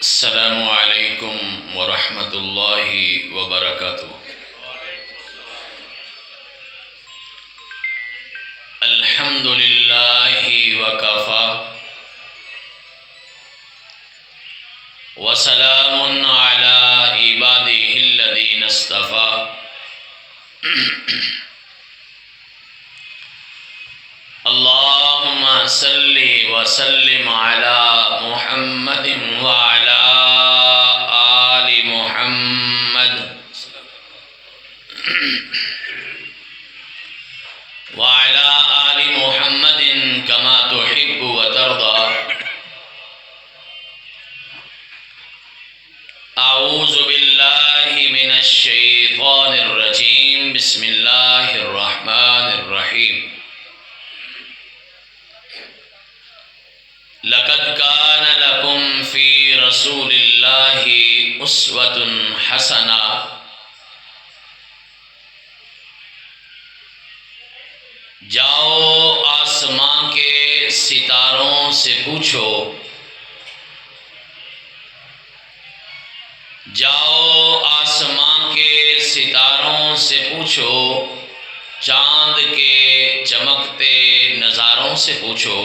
السلام علیکم ورحمۃ اللہ وبرکاتہ۔ الحمد للہ وکفی وسلام علی عبادہ الذین اصطفی۔ اللہم صلی وسلم علی محمد وعلی آل محمد وعلی آل محمد کما تحب وترضى۔ اعوذ باللہ من الشیطان الرجیم، بسم اللہ الرحمن الرحیم۔ لقد كان لكم في رسول الله أسوة حسنة۔ جاؤ آسمان کے ستاروں سے پوچھو، جاؤ آسمان کے ستاروں سے پوچھو، چاند کے چمکتے نظاروں سے پوچھو،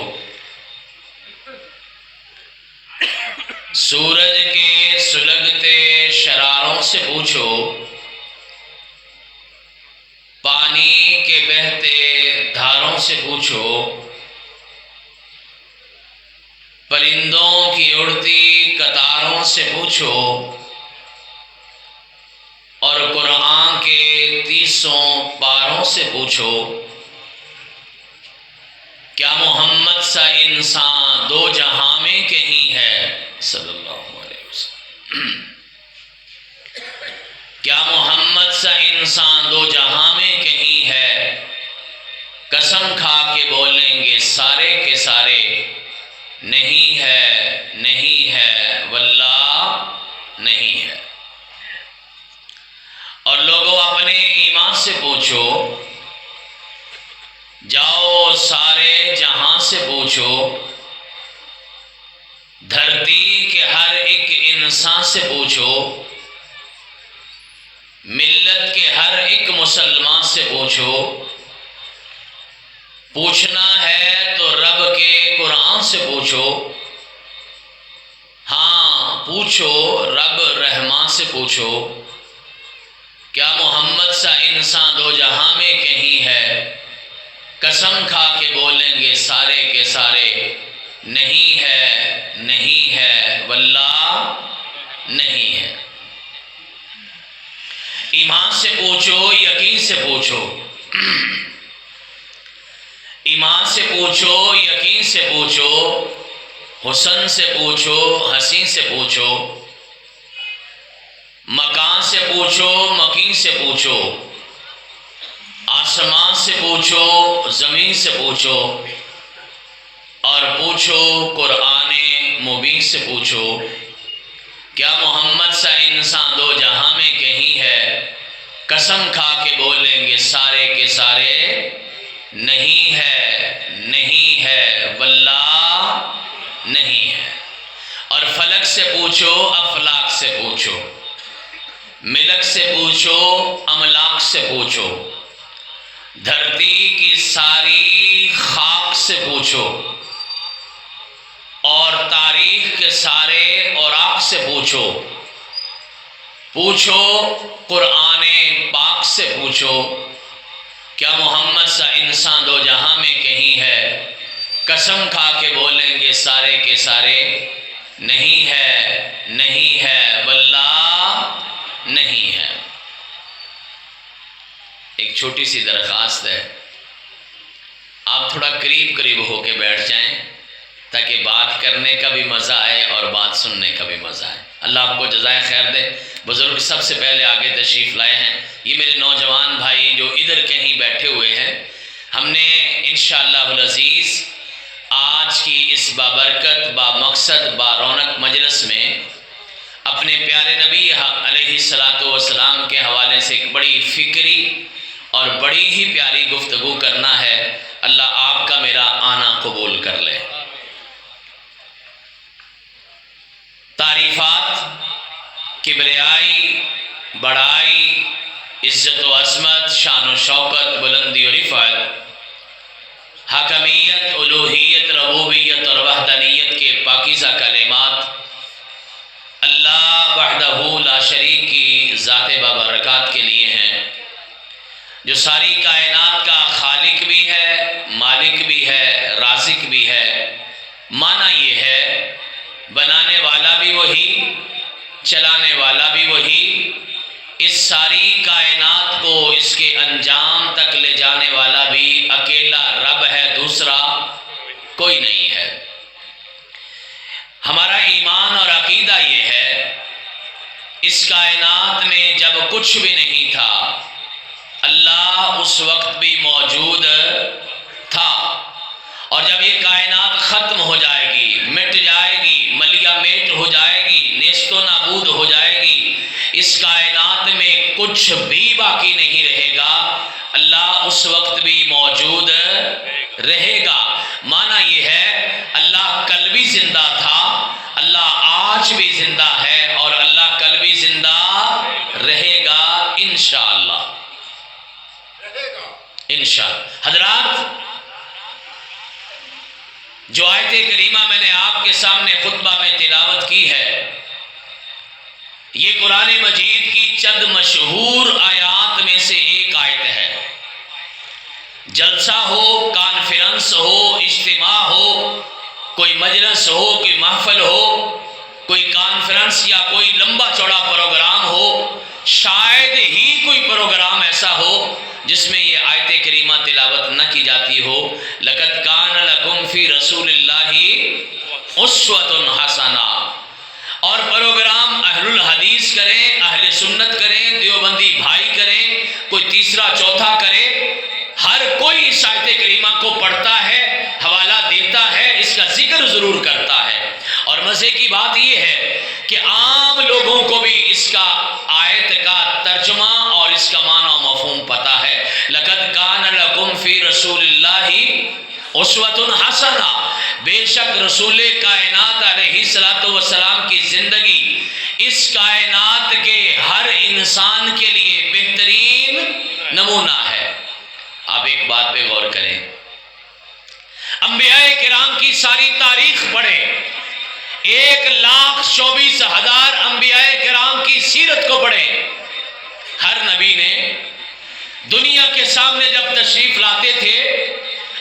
سورج کے سلگتے شراروں سے پوچھو، پانی کے بہتے دھاروں سے پوچھو، پرندوں کی اڑتی قطاروں سے پوچھو، اور قرآن کے 30 پاروں سے پوچھو۔ کیا محمد سا انسان دو جہاں میں کہیں ہے؟ صلی اللہ علیہ وسلم۔ کیا محمد سا انسان دو جہاں میں کہیں ہے؟ قسم کھا کے بولیں گے سارے کے سارے، نہیں ہے، نہیں ہے، واللہ نہیں ہے۔ اور لوگوں اپنے ایمان سے پوچھو، جاؤ سارے جہاں سے پوچھو، دھرتی کے ہر ایک انسان سے پوچھو، ملت کے ہر ایک مسلمان سے پوچھو۔ پوچھنا ہے تو رب کے قرآن سے پوچھو، ہاں پوچھو رب رحمان سے پوچھو۔ کیا محمد سا انسان دو جہاں میں کہیں ہے؟ قسم کھا کے بولیں گے سارے کے سارے، نہیں ہے، نہیں ہے، واللہ نہیں ہے۔ ایمان سے پوچھو، یقین سے پوچھو، ایمان سے پوچھو، یقین سے پوچھو، حسن سے پوچھو، حسین سے پوچھو، مکان سے پوچھو، مکین سے پوچھو، آسمان سے پوچھو، زمین سے پوچھو، اور پوچھو قرآن مبین سے پوچھو۔ کیا محمد سا انسان دو جہاں میں کہیں ہے؟ قسم کھا کے بولیں گے سارے کے سارے، نہیں ہے، نہیں ہے، واللہ نہیں ہے۔ اور فلک سے پوچھو، افلاک سے پوچھو، ملک سے پوچھو، املاک سے پوچھو، دھرتی کی ساری خاک سے پوچھو، اور تاریخ کے سارے اوراق سے پوچھو، پوچھو قرآن پاک سے پوچھو۔ کیا محمد سا انسان دو جہاں میں کہیں ہے؟ قسم کھا کے بولیں گے سارے کے سارے، نہیں ہے، نہیں ہے، واللہ نہیں ہے۔ ایک چھوٹی سی درخواست ہے، آپ تھوڑا قریب قریب ہو کے بیٹھ جائیں تاکہ بات کرنے کا بھی مزہ آئے اور بات سننے کا بھی مزہ آئے۔ اللہ آپ کو جزائے خیر دے۔ بزرگ سب سے پہلے آگے تشریف لائے ہیں، یہ میرے نوجوان بھائی جو ادھر کہیں بیٹھے ہوئے ہیں۔ ہم نے انشاءاللہ العزیز آج کی اس بابرکت، بامقصد، بارونق مجلس میں اپنے پیارے نبی علیہ السلام کے حوالے سے ایک بڑی فکری اور بڑی ہی پیاری گفتگو کرنا ہے۔ اللہ آپ کا میرا آنا قبول کر لے۔ تعریفات کبریائی، بڑائی، عزت و عظمت، شان و شوکت، بلندی و رفعت، حاکمیت، الوہیت، ربوبیت اور وحدانیت کے پاکیزہ کلمات اللہ وحدہ لا شریک کی ذات بابرکات کے لیے ہیں، جو ساری کائنات کا خالق بھی ہے، مالک بھی ہے، رازق بھی ہے۔ معنی یہ ہے بنانے والا بھی وہی، چلانے والا بھی وہی، اس ساری کائنات کو اس کے انجام تک لے جانے والا بھی اکیلا رب ہے، دوسرا کوئی نہیں ہے۔ ہمارا ایمان اور عقیدہ یہ ہے اس کائنات میں جب کچھ بھی نہیں تھا اللہ اس وقت بھی موجود تھا، اور جب یہ کائنات ختم ہو جائے گی، مٹ جائے گی، ملیا میٹ ہو جائے گی، نیست و نابود ہو جائے گی، اس کائنات میں کچھ بھی باقی نہیں رہے گا، اللہ اس وقت بھی موجود رہے گا۔ معنی یہ ہے اللہ کل بھی زندہ تھا، اللہ آج بھی زندہ ہے، اور اللہ کل بھی زندہ رہے گا انشاءاللہ۔ انشاءاللہ حضرات، جو آیت کریمہ میں نے آپ کے سامنے خطبہ میں تلاوت کی ہے، یہ قرآن مجید کی چند مشہور آیات میں سے ایک آیت ہے۔ جلسہ ہو، کانفرنس ہو، اجتماع ہو، کوئی مجلس ہو، کوئی محفل ہو، کوئی کانفرنس یا کوئی لمبا چوڑا پروگرام ہو، شاید ہی کوئی پروگرام ایسا ہو جس میں یہ آیت کریمہ تلاوت نہ کی جاتی ہو۔ لَقَدْ كَانَ لَكُمْ فِي رَسُولِ اللَّهِ أُسْوَةٌ حَسَنَةٌ۔ اور پروگرام اہل الحدیث کریں، اہل سنت کریں، دیوبندی بھائی کریں، کوئی تیسرا چوتھا کرے، ہر کوئی اس آیت کریمہ کو پڑھتا ہے، حوالہ دیتا ہے، اس کا ذکر ضرور کرتا ہے۔ اور مزے کی بات یہ ہے کہ عام لوگوں کو بھی اس کا آیت کا ترجمہ اور اس کا معنی و مفہوم پتہ ہے۔ لَقَدْ كَانَ لَكُمْ فِي رَسُولِ اللَّهِ أُسْوَةٌ حَسَنَةٌ، بے شک رسول کائنات علیہ السلام کی زندگی اس کائنات کے ہر انسان کے لیے بہترین نمونہ ہے۔ آپ ایک بات پہ غور کریں، انبیاء کرام کی ساری تاریخ پڑھیں، 1,24,000 انبیاء کرام کی سیرت کو پڑھیں۔ ہر نبی نے دنیا کے سامنے جب تشریف لاتے تھے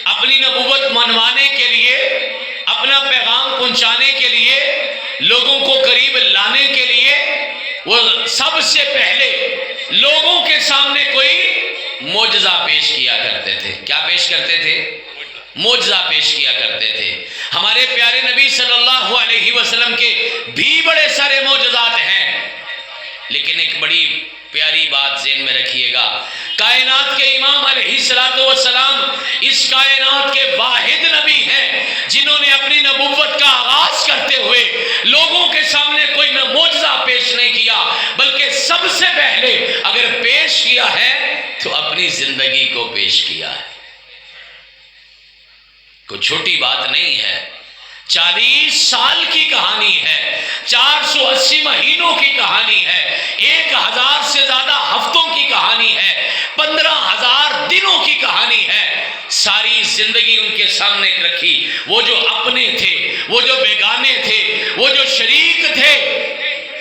اپنی نبوت منوانے کے لیے، اپنا پیغام پہنچانے کے لیے، لوگوں کو قریب لانے کے لیے، وہ سب سے پہلے لوگوں کے سامنے کوئی معجزہ پیش کیا کرتے تھے۔ کیا پیش کرتے تھے؟ معجزہ پیش کیا کرتے تھے۔ ہمارے پیارے نبی صلی اللہ علیہ وسلم کے بھی بڑے سارے معجزات ہیں، لیکن ایک بڑی پیاری بات ذہن میں رکھیے گا، کائنات کے امام علیہ السلام اس کائنات کے واحد نبی ہیں جنہوں نے اپنی نبوت کا آغاز کرتے ہوئے لوگوں کے سامنے کوئی معجزہ پیش نہیں کیا، بلکہ سب سے پہلے اگر پیش کیا ہے تو اپنی زندگی کو پیش کیا ہے۔ کوئی چھوٹی بات نہیں ہے، 40 سال کی کہانی ہے، 480 مہینوں کی کہانی ہے، 1000 سے زیادہ ہفتوں کی کہانی ہے، 15,000 دنوں کی کہانی ہے۔ ساری زندگی ان کے سامنے رکھی، وہ جو اپنے تھے، وہ جو بیگانے تھے، وہ جو شریک تھے،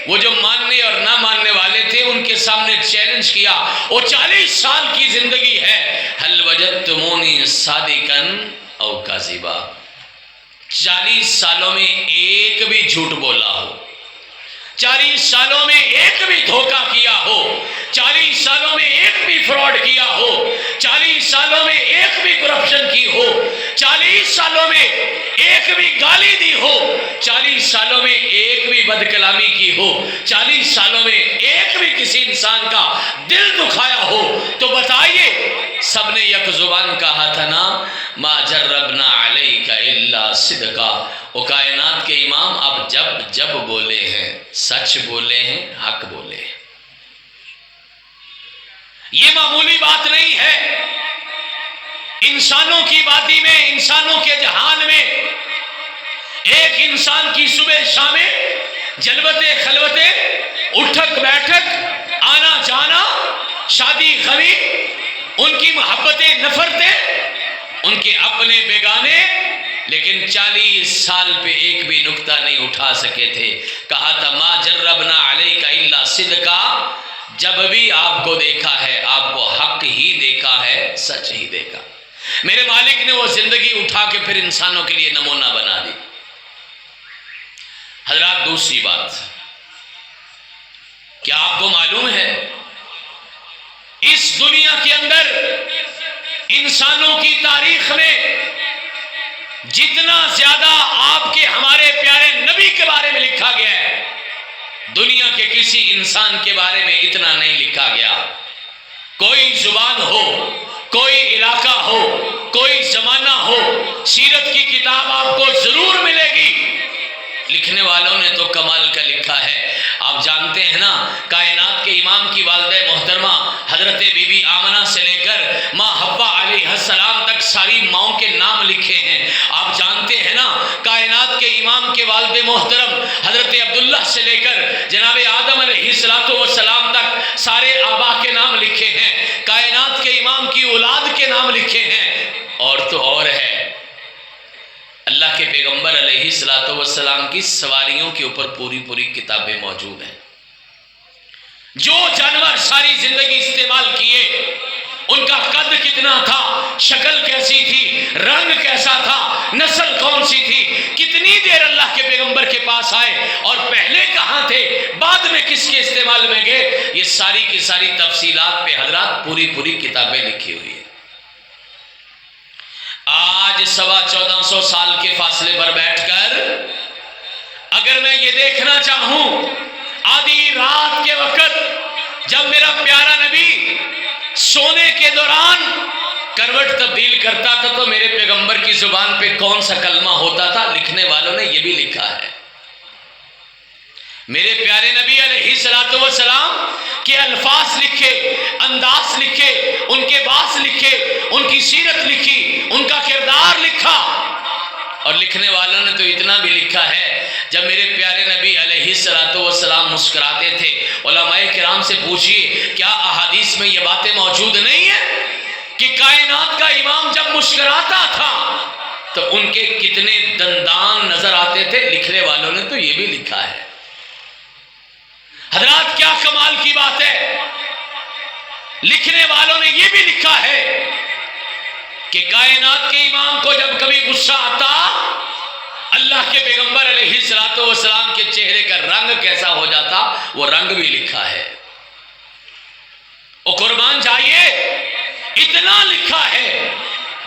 وہ جو ماننے اور نہ ماننے والے تھے، ان کے سامنے چیلنج کیا۔ وہ 40 سال کی زندگی ہے۔ هل وجدتمونی صادقا او کاذبا، 40 سالوں میں ایک بھی جھوٹ بولا ہو، 40 سالوں میں ایک بھی دھوکہ کیا ہو، 40 سالوں میں ایک بھی فراڈ کیا ہو، 40 سالوں میں ایک بھی کرپشن کی ہو، 40 سالوں میں ایک بھی گالی دی ہو، 40 سالوں میں ایک بھی بد کلامی کی ہو، 40 سالوں میں ایک بھی کسی انسان کا دل دکھایا ہو، تو بتائیے سب نے یک زبان کہا تھا نا، ما جربنا علیک الا صدقا۔ وہ کائنات کے امام اب جب بولے ہیں سچ بولے ہیں، حق بولے ہیں۔ یہ معمولی بات نہیں ہے۔ انسانوں کی وادی میں، انسانوں کے جہان میں ایک انسان کی صبح شامیں جلوتیں خلوتیں اٹھک بیٹھک، آنا جانا، شادی غمی، ان کی محبتیں نفرتیں، ان کے اپنے بیگانے، لیکن 40 سال پہ ایک بھی نکتہ نہیں اٹھا سکے تھے۔ کہا تھا ما جربنا علیک الا صدقا، جب بھی آپ کو دیکھا ہے آپ کو حق ہی دیکھا ہے، سچ ہی دیکھا۔ میرے مالک نے وہ زندگی اٹھا کے پھر انسانوں کے لیے نمونہ بنا دی۔ حضرات دوسری بات، کیا آپ کو معلوم ہے اس دنیا کے اندر انسانوں کی تاریخ میں جتنا زیادہ آپ کے ہمارے پیارے نبی کے بارے میں لکھا گیا ہے، دنیا کے کسی انسان کے بارے میں اتنا نہیں لکھا گیا۔ کوئی زبان ہو، کوئی علاقہ ہو، کوئی زمانہ ہو، سیرت کی کتاب آپ کو ضرور ملے گی۔ لکھنے والوں نے تو کمال کا لکھا ہے۔ آپ جانتے ہیں نا، کائنات کے امام کی والدہ محترمہ حضرت بی بی آمنہ سے لے کر ماں حوا علیہ السلام تک ساری ماؤں کے نام لکھے ہیں۔ آپ جانتے ہیں نا، کائنات کے امام کے والد محترم حضرت عبداللہ سے لے کر جناب آدم علیہ السلام تک سارے آبا کے نام لکھے ہیں۔ کائنات کے امام کی اولاد کے نام لکھے ہیں۔ اور تو اور ہے، اللہ کے پیغمبر علیہ السلام کی سواریوں کے اوپر پوری کتابیں موجود ہیں۔ جو جانور ساری زندگی استعمال کیے، ان کا قد کتنا تھا، شکل کیسی تھی، رنگ کیسا تھا، نسل کون سی تھی، کتنی دیر اللہ کے پیغمبر کے پاس آئے اور پہلے کہاں تھے، بعد میں کس کے استعمال میں گئے، یہ ساری کی ساری تفصیلات پہ حضرات پوری کتابیں لکھی ہوئی ہیں۔ آج 1450 سال کے فاصلے پر بیٹھ کر اگر میں یہ دیکھنا چاہوں، آدھی رات کے وقت جب میرا پیارا نبی سونے کے دوران کروٹ تبدیل کرتا تھا تو میرے پیغمبر کی زبان پہ کون سا کلمہ ہوتا تھا، لکھنے والوں نے یہ بھی لکھا ہے۔ میرے پیارے نبی علیہ السلام کے الفاظ لکھے، انداز لکھے، ان کے باس لکھے، ان کی سیرت لکھی، ان کا کردار لکھا۔ اور لکھنے والوں نے تو اتنا بھی لکھا ہے، جب میرے پیارے نبی علیہ السلام مسکراتے تھے، علماء کرام سے پوچھئے کیا احادیث میں یہ باتیں موجود نہیں ہیں کہ کائنات کا امام جب مسکراتا تھا تو ان کے کتنے دندان نظر آتے تھے؟ لکھنے والوں نے تو یہ بھی لکھا ہے۔ حضرات کیا کمال کی بات ہے، لکھنے والوں نے یہ بھی لکھا ہے کہ کائنات کے امام کو جب کبھی غصہ آتا، اللہ کے پیغمبر علیہ السلام کے چہرے کا رنگ کیسا ہو جاتا، وہ رنگ بھی لکھا ہے۔ او قربان جائیے، اتنا لکھا ہے۔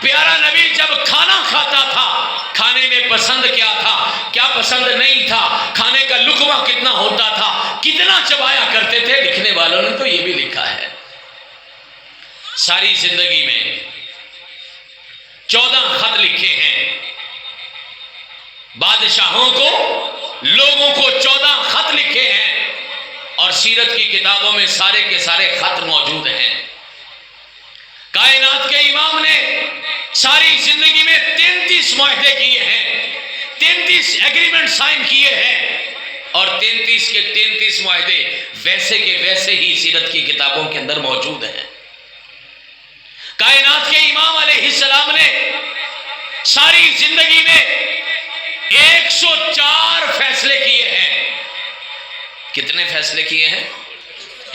پیارا نبی جب کھانا کھاتا تھا، کھانے میں پسند کیا تھا، کیا پسند نہیں تھا، کھانے کا لقمہ کتنا ہوتا تھا، کتنا چبایا کرتے تھے، لکھنے والوں نے تو یہ بھی لکھا ہے۔ ساری زندگی میں 14 خط لکھے ہیں، بادشاہوں کو، لوگوں کو 14 خط لکھے ہیں، اور سیرت کی کتابوں میں سارے کے سارے خط موجود ہیں۔ کائنات کے امام نے ساری زندگی میں 33 معاہدے کیے ہیں، 33 ایگریمنٹ سائن کیے ہیں، اور 33 کے 33 معاہدے ویسے کے ویسے ہی سیرت کی کتابوں کے اندر موجود ہیں۔ کائنات کے امام علیہ السلام نے ساری زندگی میں 104 فیصلے کیے ہیں۔ کتنے فیصلے کیے ہیں؟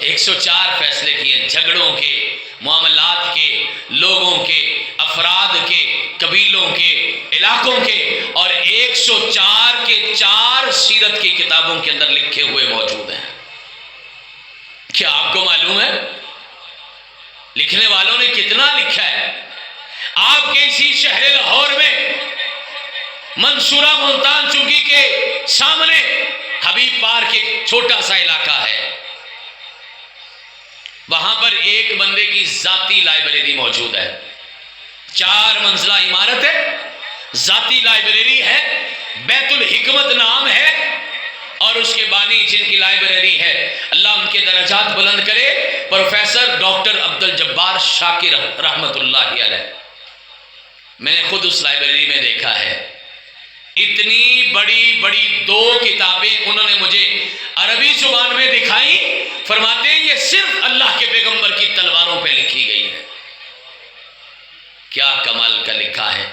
104 فیصلے کیے ہیں، جھگڑوں کے، معاملات کے، لوگوں کے، افراد کے، قبیلوں کے، علاقوں کے، اور 104 کے 4 سیرت کی کتابوں کے اندر لکھے ہوئے موجود ہیں۔ کیا آپ کو معلوم ہے لکھنے والوں نے کتنا لکھا ہے؟ آپ کے اسی شہر لاہور میں منصورہ ملتان چنگی کے سامنے حبیب پارک ایک چھوٹا سا علاقہ ہے، وہاں پر ایک بندے کی ذاتی لائبریری موجود ہے۔ 4 منزلہ عمارت ہے، ذاتی لائبریری ہے، بیت الحکمت نام ہے، اور اس کے بانی جن کی لائبریری ہے، اللہ ان کے درجات بلند کرے، پروفیسر ڈاکٹر عبدالجبار شاکر رحمت اللہ علیہ۔ میں نے خود اس لائبریری میں دیکھا ہے، اتنی بڑی 2 کتابیں انہوں نے مجھے عربی زبان میں دکھائی، فرماتے ہیں یہ صرف اللہ کے پیغمبر کی تلواروں پہ لکھی گئی ہے۔ کیا کمال کا لکھا ہے!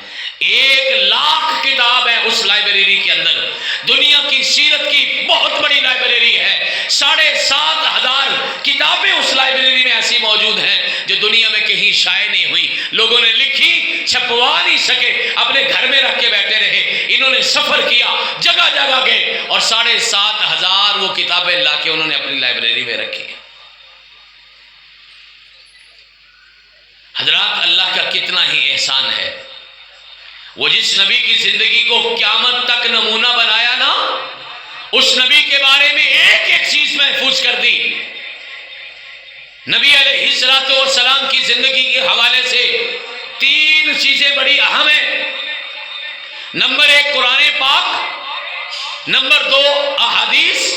1,00,000 کتاب ہے اس لائبریری کے اندر، دنیا کی سیرت کی بہت بڑی لائبریری ہے، 7,500 کتابیں اس لائبریری میں ایسی موجود ہیں جو دنیا میں کہیں شائع نہیں ہوئی، لوگوں نے لکھی، چھپوا نہیں سکے، اپنے گھر میں رکھ کے بیٹھے رہے، انہوں نے سفر کیا، جگہ جگہ گئے اور 7,500 وہ کتابیں لا کے انہوں نے اپنی لائبریری میں رکھی۔ حضرات، اللہ کا کتنا ہی احسان ہے، وہ جس نبی کی زندگی کو قیامت تک نمونہ بنایا نا، اس نبی کے بارے میں ایک ایک چیز محفوظ کر دی۔ نبی علیہ السلام کی زندگی کے حوالے سے 3 چیزیں بڑی اہم ہیں۔ نمبر 1 قرآن پاک، نمبر 2 احادیث،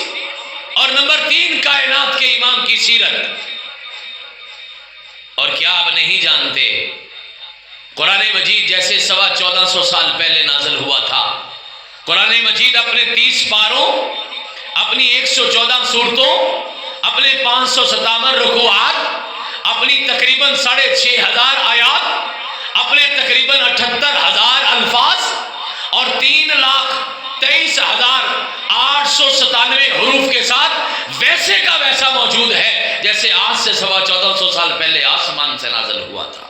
اور نمبر 3 کائنات کے امام کی سیرت۔ اور کیا آپ نہیں جانتے، قرآن مجید جیسے 1450 سال پہلے نازل ہوا تھا، قرآن مجید اپنے 30 پاروں، اپنی 114 سورتوں، اپنے 557 رکوعات، اپنی تقریباً 6,500 آیات، اپنے تقریباً 78,000 الفاظ اور 3,23,897 حروف کے ساتھ ویسے کا ویسا موجود ہے جیسے آج سے 1450 سال پہلے آسمان سے نازل ہوا تھا۔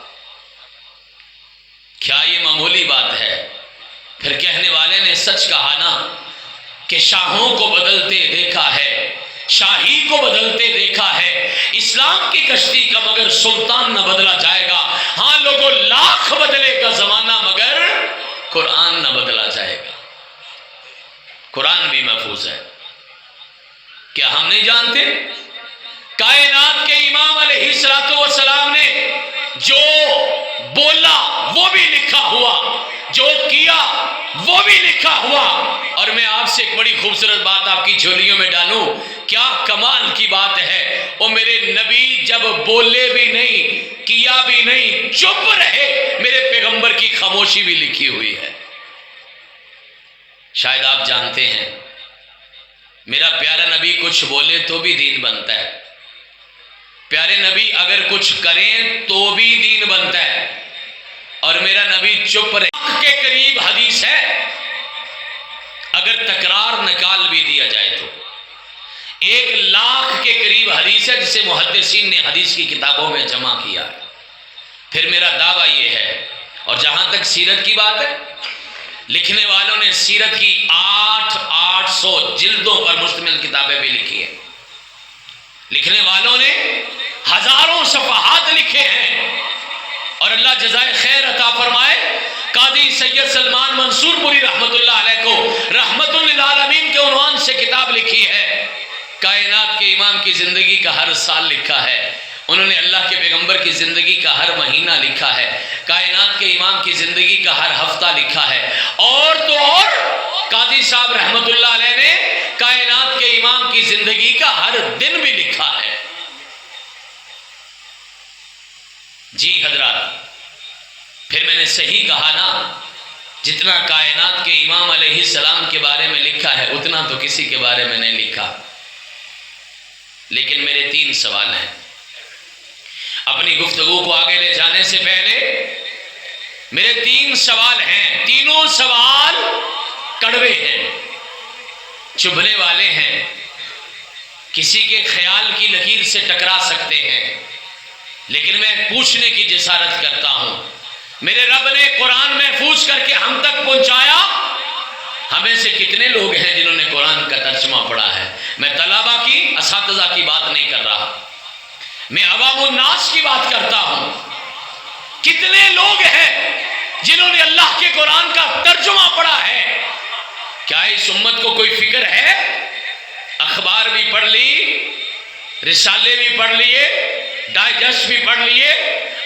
کیا یہ معمولی بات ہے؟ پھر کہنے والے نے سچ کہا نا کہ شاہوں کو بدلتے دیکھا ہے، شاہی کو بدلتے دیکھا ہے، اسلام کی کشتی کا مگر سلطان نہ بدلا جائے گا۔ ہاں لوگوں، لاکھ بدلے گا زمانہ مگر قرآن نہ بدلا جائے گا۔ قرآن بھی محفوظ ہے۔ کیا ہم نہیں جانتے کائنات کے امام علیہ السلام نے جو بولا وہ بھی لکھا ہوا، جو کیا وہ بھی لکھا ہوا؟ اور میں آپ سے ایک بڑی خوبصورت بات آپ کی جھولیوں میں ڈالوں، کیا کمال کی بات ہے، وہ میرے نبی جب بولے بھی نہیں، کیا بھی نہیں، چپ رہے، میرے پیغمبر کی خاموشی بھی لکھی ہوئی ہے۔ شاید آپ جانتے ہیں میرا پیارا نبی کچھ بولے تو بھی دین بنتا ہے، پیارے نبی اگر کچھ کریں تو بھی دین بنتا ہے، اور میرا نبی چپ رہے۔ 1,00,000 کے قریب حدیث ہے، اگر تکرار نکال بھی دیا جائے تو 1,00,000 کے قریب حدیث ہے جسے محدثین نے حدیث کی کتابوں میں جمع کیا ہے۔ پھر میرا دعویٰ یہ ہے، اور جہاں تک سیرت کی بات ہے، لکھنے والوں نے سیرت کی 800 جلدوں پر مشتمل کتابیں بھی لکھی ہیں، لکھنے والوں نے ہزاروں صفحات لکھے ہیں، اور اللہ جزائے خیر عطا فرمائے، قاضی سید سلمان منصور پوری رحمت اللہ علیہ کو رحمت للعالمین کے عنوان سے کتاب لکھی ہے، کائنات کے امام کی زندگی کا ہر سال لکھا ہے، انہوں نے اللہ کے پیغمبر کی زندگی کا ہر مہینہ لکھا ہے، کائنات کے امام کی زندگی کا ہر ہفتہ لکھا ہے، اور تو اور قاضی صاحب رحمت اللہ علیہ نے کائنات کے امام کی زندگی کا ہر دن بھی لکھا ہے۔ جی حضرات، پھر میں نے صحیح کہا نا، جتنا کائنات کے امام علیہ السلام کے بارے میں لکھا ہے اتنا تو کسی کے بارے میں نہیں لکھا۔ لیکن میرے 3 سوال ہیں، اپنی گفتگو کو آگے لے جانے سے پہلے میرے 3 سوال ہیں، تینوں سوال کڑوے ہیں، چبھنے والے ہیں، کسی کے خیال کی لکیر سے ٹکرا سکتے ہیں، لیکن میں پوچھنے کی جسارت کرتا ہوں، میرے رب نے قرآن محفوظ کر کے ہم تک پہنچایا، ہمیں سے کتنے لوگ ہیں جنہوں نے قرآن کا ترجمہ پڑھا ہے؟ میں طلبہ کی، اساتذہ کی بات نہیں کر رہا، میں عوام الناس کی بات کرتا ہوں۔ کتنے لوگ ہیں جنہوں نے اللہ کے قرآن کا ترجمہ پڑھا ہے؟ کیا اس امت کو کوئی فکر ہے؟ اخبار بھی پڑھ لی، رسالے بھی پڑھ لیے، ڈائجسٹ بھی پڑھ لیے،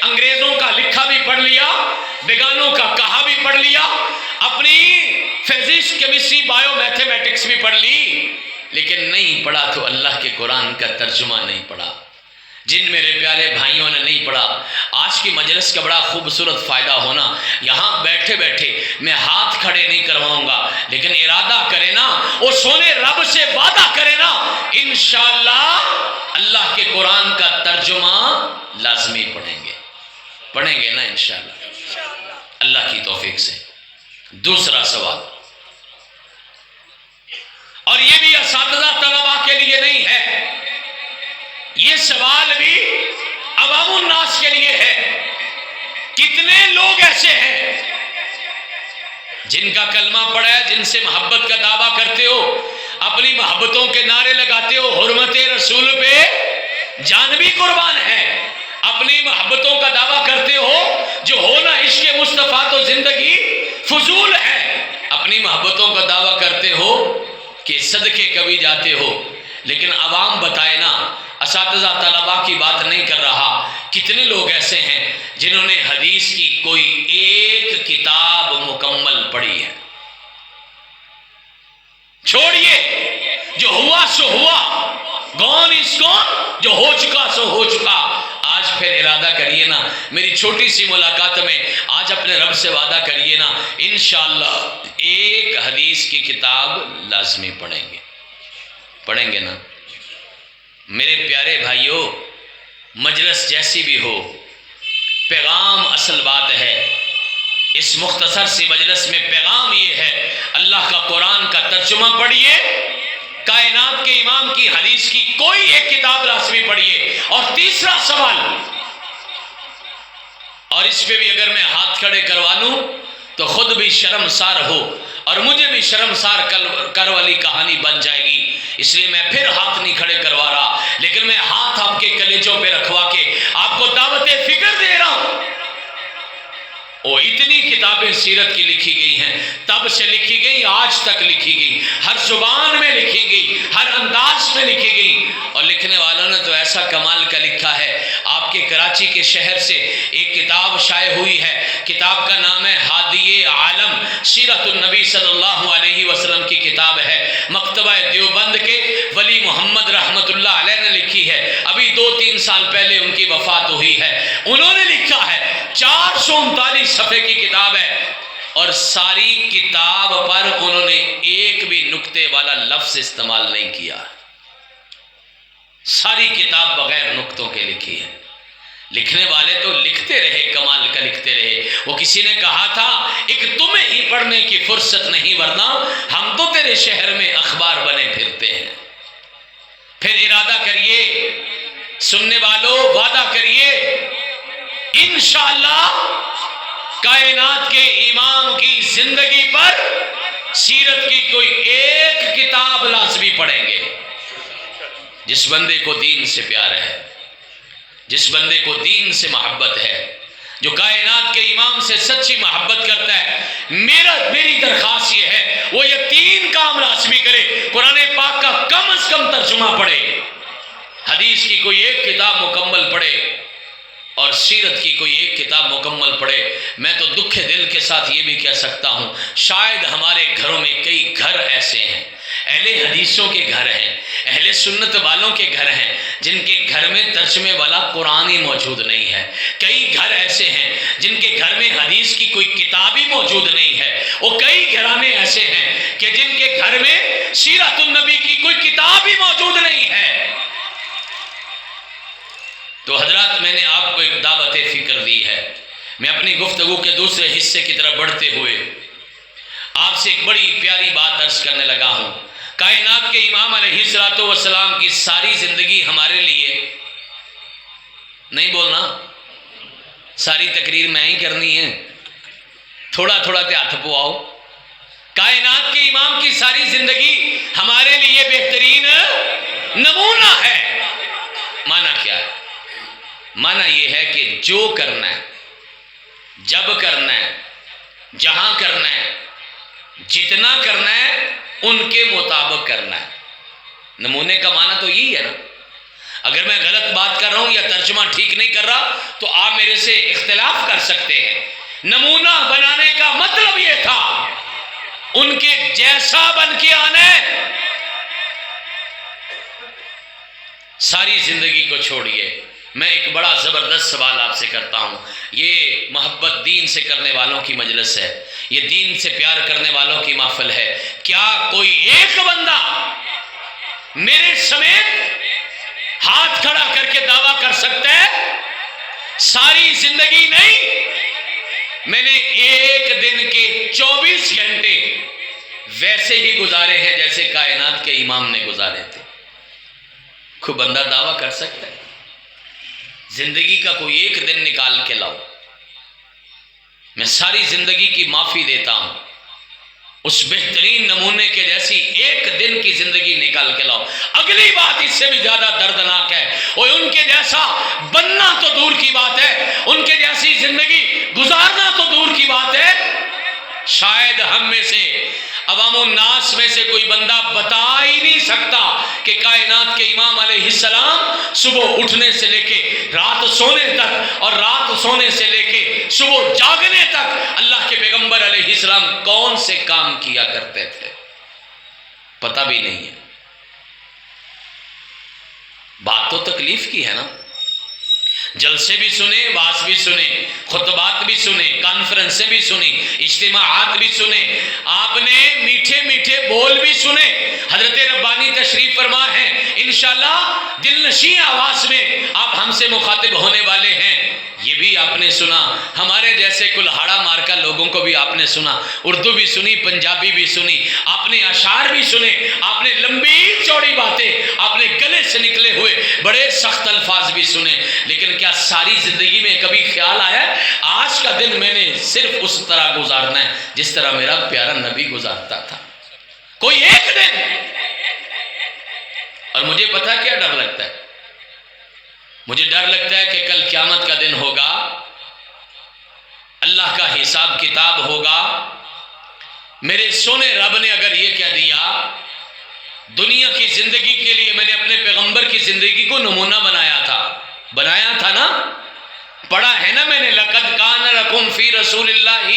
انگریزوں کا لکھا بھی پڑھ لیا، بیگانوں کا کہا بھی پڑھ لیا، اپنی فزکس، کیمسٹری، بایو میتھمیٹکس بھی پڑھ لی، لیکن نہیں پڑھا تو اللہ کے قرآن کا ترجمہ نہیں پڑھا۔ جن میرے پیارے بھائیوں نے نہیں پڑھا، آج کی مجلس کا بڑا خوبصورت فائدہ ہونا، یہاں بیٹھے بیٹھے میں ہاتھ کھڑے نہیں کرواؤں گا، لیکن ارادہ کرے نا، وہ سونے رب سے وعدہ کرے نا، انشاءاللہ اللہ کے قرآن کا ترجمہ لازمی پڑھیں گے نا انشاءاللہ اللہ کی توفیق سے۔ دوسرا سوال، اور یہ بھی اساتذہ طلباء کے لیے نہیں ہے، یہ سوال بھی عوام الناس کے لیے ہے۔ کتنے لوگ ایسے ہیں جن کا کلمہ پڑھا ہے، جن سے محبت کا دعویٰ کرتے ہو، اپنی محبتوں کے نعرے لگاتے ہو، حرمت رسول پہ جان بھی قربان ہے، اپنی محبتوں کا دعویٰ کرتے ہو، جو ہونا عشق مصطفیٰ تو زندگی فضول ہے، اپنی محبتوں کا دعویٰ کرتے ہو کہ صدقے کبھی جاتے ہو، لیکن عوام بتائے نا، اساتذہ طلباء کی بات نہیں کر رہا، کتنے لوگ ایسے ہیں جنہوں نے حدیث کی کوئی ایک کتاب مکمل پڑھی ہے؟ چھوڑیے، جو ہوا سو ہوا، گون از گون، جو ہو چکا سو ہو چکا۔ آج پھر ارادہ کریے نا، میری چھوٹی سی ملاقات میں آج اپنے رب سے وعدہ کریے نا، انشاءاللہ ایک حدیث کی کتاب لازمی پڑھیں گے نا۔ میرے پیارے بھائیوں، مجلس جیسی بھی ہو، پیغام اصل بات ہے۔ اس مختصر سی مجلس میں پیغام یہ ہے، اللہ کا قرآن کا ترجمہ پڑھیے، کائنات کے امام کی حدیث کی کوئی ایک کتاب لازمی پڑھیے۔ اور تیسرا سوال، اور اس پہ بھی اگر میں ہاتھ کھڑے کروا لوں تو خود بھی شرمسار ہو اور مجھے بھی شرمسار کر والی کہانی بن جائے گی، اس لیے میں پھر ہاتھ نہیں کھڑے کروا رہا، لیکن میں ہاتھ آپ کے کلیجوں پہ رکھوا کے آپ کو دعوت فکر دے رہا ہوں۔ وہ اتنی کتابیں سیرت کی لکھی گئی ہیں، تب سے لکھی گئی، آج تک لکھی گئی، ہر زبان میں لکھی گئی، ہر انداز میں لکھی گئی، اور لکھنے والوں نے تو ایسا کمال کا لکھا ہے۔ آپ کے کراچی کے شہر سے ایک کتاب شائع ہوئی ہے، کتاب کا نام ہے ہادی عالم، سیرت النبی صلی اللہ علیہ وسلم کی کتاب ہے، مکتبہ دیوبند کے ولی محمد رحمت اللہ علیہ نے لکھی ہے، ابھی 2-3 سال پہلے ان کی وفات ہوئی ہے۔ انہوں نے لکھا ہے، 439 صفحے کی کتاب ہے، اور ساری کتاب پر انہوں نے ایک بھی نکتے والا لفظ استعمال نہیں کیا، ساری کتاب بغیر نکتوں کے لکھی ہے۔ لکھنے والے تو لکھتے رہے، کمال کا لکھتے رہے۔ وہ کسی نے کہا تھا، ایک تمہیں ہی پڑھنے کی فرصت نہیں، ورنہ ہم تو تیرے شہر میں اخبار بنے پھرتے ہیں۔ پھر ارادہ کریے، سننے والوں وعدہ کریے، انشاءاللہ کائنات کے امام کی زندگی پر سیرت کی کوئی ایک کتاب لازمی پڑھیں گے۔ جس بندے کو دین سے پیار ہے، جس بندے کو دین سے محبت ہے، جو کائنات کے امام سے سچی محبت کرتا ہے، میری درخواست یہ ہے، وہ یہ 3 کام لازمی کرے۔ قرآن پاک کا کم از کم ترجمہ پڑھے، حدیث کی کوئی ایک کتاب مکمل پڑھے، اور سیرت کی کوئی ایک کتاب مکمل پڑھے۔ میں تو دکھ دل کے ساتھ یہ بھی کہہ سکتا ہوں، شاید ہمارے گھروں میں کئی گھر ایسے ہیں، اہل حدیثوں کے گھر ہیں، اہل سنت والوں کے گھر ہیں، جن کے گھر میں ترجمے والا قرآن ہی موجود نہیں ہے۔ کئی گھر ایسے ہیں جن کے گھر میں حدیث کی کوئی کتاب ہی موجود نہیں ہے۔ اور کئی گھرانے ایسے ہیں کہ جن کے گھر میں سیرت النبی کی کوئی کتاب ہی موجود نہیں ہے۔ تو حضرات، میں نے آپ کو ایک دعوت فکر دی ہے۔ میں اپنی گفتگو کے دوسرے حصے کی طرف بڑھتے ہوئے آپ سے ایک بڑی پیاری بات عرض کرنے لگا ہوں۔ کائنات کے امام علیہ الصلوۃ والسلام کی ساری زندگی ہمارے لیے نہیں، بولنا ساری تقریر میں ہی کرنی ہے، تھوڑا تھوڑا تے ہاتھ پواؤ۔ کائنات کے امام کی ساری زندگی ہمارے لیے بہترین نمونہ ہے۔ معنی کیا ہے؟ معنی یہ ہے کہ جو کرنا ہے، جب کرنا ہے، جہاں کرنا ہے، جتنا کرنا ہے، ان کے مطابق کرنا ہے۔ نمونے کا معنی تو یہی ہے نا۔ اگر میں غلط بات کر رہا ہوں یا ترجمہ ٹھیک نہیں کر رہا تو آپ میرے سے اختلاف کر سکتے ہیں۔ نمونہ بنانے کا مطلب یہ تھا، ان کے جیسا بن کے آنا ہے۔ ساری زندگی کو چھوڑیے۔ میں ایک بڑا زبردست سوال آپ سے کرتا ہوں۔ یہ محبت دین سے کرنے والوں کی مجلس ہے، یہ دین سے پیار کرنے والوں کی محفل ہے۔ کیا کوئی ایک بندہ میرے سمیت ہاتھ کھڑا کر کے دعویٰ کر سکتا ہے ساری زندگی نہیں، میں نے ایک دن کے 24 گھنٹے ویسے ہی گزارے ہیں جیسے کائنات کے امام نے گزارے تھے. کوئی بندہ دعویٰ کر سکتا ہے؟ زندگی کا کوئی ایک دن نکال کے لاؤ، میں ساری زندگی کی معافی دیتا ہوں، اس بہترین نمونے کے جیسی ایک دن کی زندگی نکال کے لاؤ. اگلی بات اس سے بھی زیادہ دردناک ہے، وہ ان کے جیسا بننا تو دور کی بات ہے، ان کے جیسی زندگی گزارنا تو دور کی بات ہے. شاید ہم میں سے عوام الناس میں سے کوئی بندہ بتا ہی نہیں سکتا کہ کائنات کے امام علیہ السلام صبح اٹھنے سے لے کے رات سونے تک اور رات سونے سے لے کے صبح جاگنے تک اللہ کے پیغمبر علیہ السلام کون سے کام کیا کرتے تھے، پتہ بھی نہیں ہے. بات تو تکلیف کی ہے نا. جلسے بھی سنے، واعظ بھی سنے، خطبات بھی سنے، کانفرنسیں بھی سنی، اجتماعات بھی سنے، آپ نے میٹھے میٹھے بول بھی سنے. حضرت ربانی تشریف فرما ہے، انشاءاللہ دل نشیں آواز میں آپ ہم سے مخاطب ہونے والے ہیں. یہ بھی آپ نے سنا، ہمارے جیسے کلہاڑا مارکا لوگوں کو بھی آپ نے سنا، اردو بھی سنی، پنجابی بھی سنی، آپ نے اشعار بھی سنے، آپ نے لمبی چوڑی باتیں، آپ نے گلے سے نکلے ہوئے بڑے سخت الفاظ بھی سنے. لیکن کیا ساری زندگی میں کبھی خیال آیا آج کا دن میں نے صرف اس طرح گزارنا ہے جس طرح میرا پیارا نبی گزارتا تھا؟ کوئی ایک دن. اور مجھے پتا کیا ڈر لگتا ہے؟ مجھے ڈر لگتا ہے کہ کل قیامت کا دن ہوگا، اللہ کا حساب کتاب ہوگا. میرے سونے رب نے اگر یہ کہہ دیا دنیا کی زندگی کے لیے میں نے اپنے پیغمبر کی زندگی کو نمونہ بنایا تھا نا، پڑھا ہے نا میں نے، لقد کان لکم فی رسول اللہ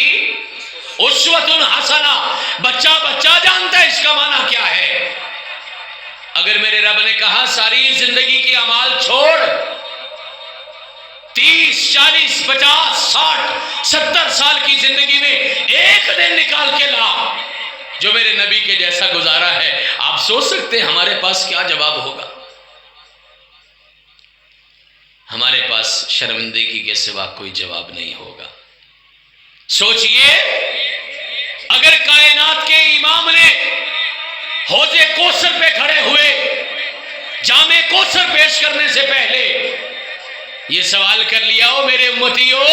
اسوۃ حسنہ. بچہ بچہ جانتا ہے اس کا معنی کیا ہے. اگر میرے رب نے کہا ساری زندگی کی اعمال چھوڑ، 30 40 50 60 70 سال کی زندگی میں ایک دن نکال کے لا جو میرے نبی کے جیسا گزارا ہے، آپ سوچ سکتے ہیں ہمارے پاس کیا جواب ہوگا؟ ہمارے پاس شرمندگی کے سوا کوئی جواب نہیں ہوگا. سوچئے اگر کائنات کے امام نے حوض کوثر پہ کھڑے ہوئے جام کوثر پیش کرنے سے پہلے یہ سوال کر لیا ہو میرے امتیو،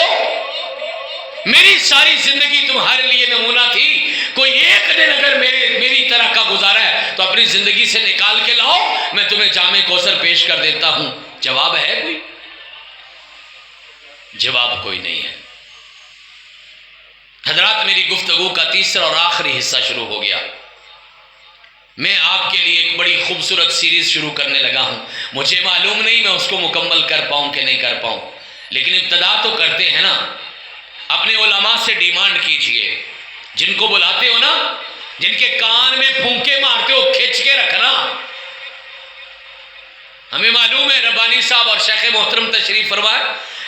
میری ساری زندگی تمہارے لیے نمونہ تھی، کوئی ایک دن اگر میری طرح کا گزارا ہے تو اپنی زندگی سے نکال کے لاؤ، میں تمہیں جام کوثر پیش کر دیتا ہوں. جواب ہے کوئی؟ جواب کوئی نہیں ہے. حضرات میری گفتگو کا تیسرا اور آخری حصہ شروع ہو گیا. میں آپ کے لیے ایک بڑی خوبصورت سیریز شروع کرنے لگا ہوں. مجھے معلوم نہیں میں اس کو مکمل کر پاؤں کہ نہیں کر پاؤں، لیکن ابتدا تو کرتے ہیں نا. اپنے علماء سے ڈیمانڈ کیجئے، جن کو بلاتے ہو نا، جن کے کان میں پھونکے مارتے ہو، کھچ کے رکھنا. ہمیں معلوم ہے ربانی صاحب اور شیخ محترم تشریف فرمائے،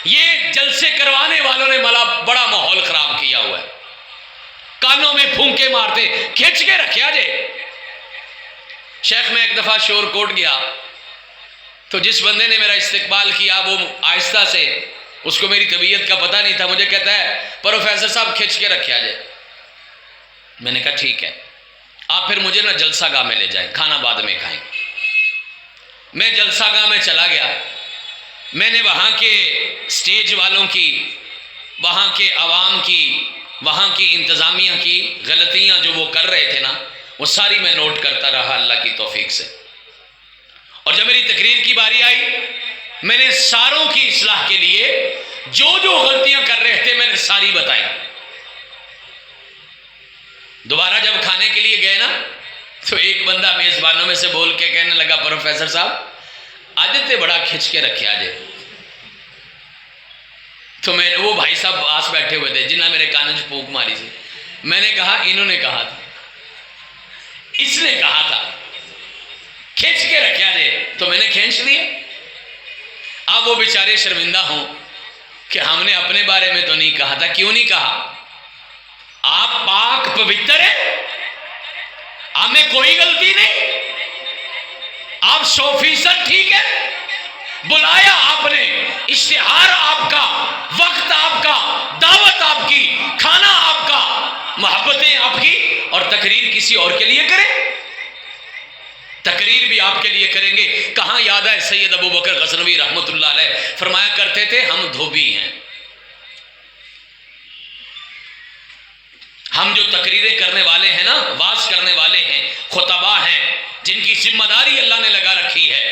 یہ جلسے کروانے والوں نے بڑا ماحول خراب کیا ہوا ہے. کانوں میں پھونکے مارتے، کھچ کے رکھیا جے. شیخ میں ایک دفعہ شور کوٹ گیا تو جس بندے نے میرا استقبال کیا وہ آہستہ سے، اس کو میری طبیعت کا پتہ نہیں تھا، مجھے کہتا ہے پروفیسر صاحب کھچ کے رکھیا جائے. میں نے کہا ٹھیک ہے، آپ پھر مجھے نا جلسہ گاہ میں لے جائیں، کھانا بعد میں کھائیں. میں جلسہ گاہ میں چلا گیا. میں نے وہاں کے سٹیج والوں کی، وہاں کے عوام کی، وہاں کی انتظامیہ کی غلطیاں جو وہ کر رہے تھے نا، وہ ساری میں نوٹ کرتا رہا اللہ کی توفیق سے. اور جب میری تقریر کی باری آئی میں نے ساروں کی اصلاح کے لیے جو غلطیاں کر رہے تھے میں نے ساری بتائی. دوبارہ جب کھانے کے لیے گئے نا تو ایک بندہ میزبانوں میں سے بول کے کہنے لگا پروفیسر صاحب آج تے بڑا کھچ کے رکھے آجے. تو وہ بھائی صاحب پاس بیٹھے ہوئے تھے جنہیں میرے کانوں سے پھونک ماری تھی. میں نے کہا انہوں نے کہا تھا، اس نے کہا تھا کھینچ کے رکھیا دے، تو میں نے کھینچ لیے. اب وہ بیچارے شرمندہ ہوں کہ ہم نے اپنے بارے میں تو نہیں کہا تھا. کیوں نہیں کہا؟ آپ پاک پوتر ہیں، آپ میں کوئی غلطی نہیں. آپ 100% ٹھیک ہے، بلایا آپ نے، اشتہار آپ کا، وقت آپ کا، دعوت آپ کی، کھانا آپ کا، محبتیں آپ کی، اور تقریر کسی اور کے لیے کریں؟ تقریر بھی آپ کے لیے کریں گے۔ کہاں یاد ہے سید ابو بکر غزنوی رحمۃ اللہ علیہ فرمایا کرتے تھے ہم دھوبی ہیں، ہم جو تقریریں کرنے والے ہیں نا، واز کرنے والے ہیں، خطبہ ہیں، جن کی ذمہ داری اللہ نے لگا رکھی ہے،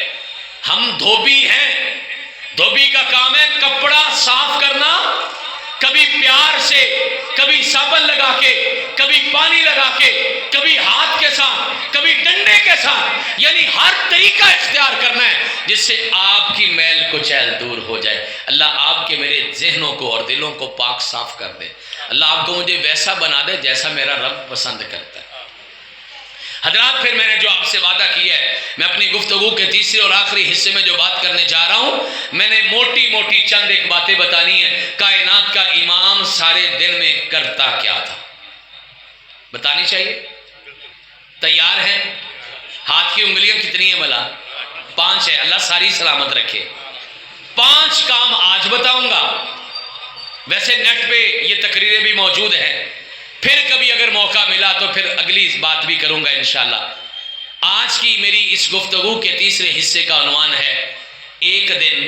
ہم دھوبی ہیں۔ دھوبی کا کام ہے کپڑا صاف کرنا، کبھی پیار سے، کبھی صابن لگا کے، کبھی پانی لگا کے، کبھی ہاتھ کے ساتھ، کبھی ڈنڈے کے ساتھ، یعنی ہر طریقہ اختیار کرنا ہے جس سے آپ کی میل کچیل دور ہو جائے۔ اللہ آپ کے میرے ذہنوں کو اور دلوں کو پاک صاف کر دے، اللہ آپ کو مجھے ویسا بنا دے جیسا میرا رب پسند کرتا ہے۔ حضرات، پھر میں نے جو آپ سے وعدہ کیا ہے، میں اپنی گفتگو کے تیسرے اور آخری حصے میں جو بات کرنے جا رہا ہوں، میں نے موٹی موٹی چند ایک باتیں بتانی ہیں۔ کائنات کا امام سارے دن میں کرتا کیا تھا؟ بتانی چاہیے؟ تیار ہیں؟ ہاتھ کی انگلیاں کتنی ہیں بھلا؟ 5 ہے، اللہ ساری سلامت رکھے۔ 5 کام آج بتاؤں گا، ویسے نیٹ پہ یہ تقریریں بھی موجود ہیں، پھر کبھی اگر موقع ملا تو پھر اگلی بات بھی کروں گا انشاءاللہ۔ آج کی میری اس گفتگو کے تیسرے حصے کا عنوان ہے ایک دن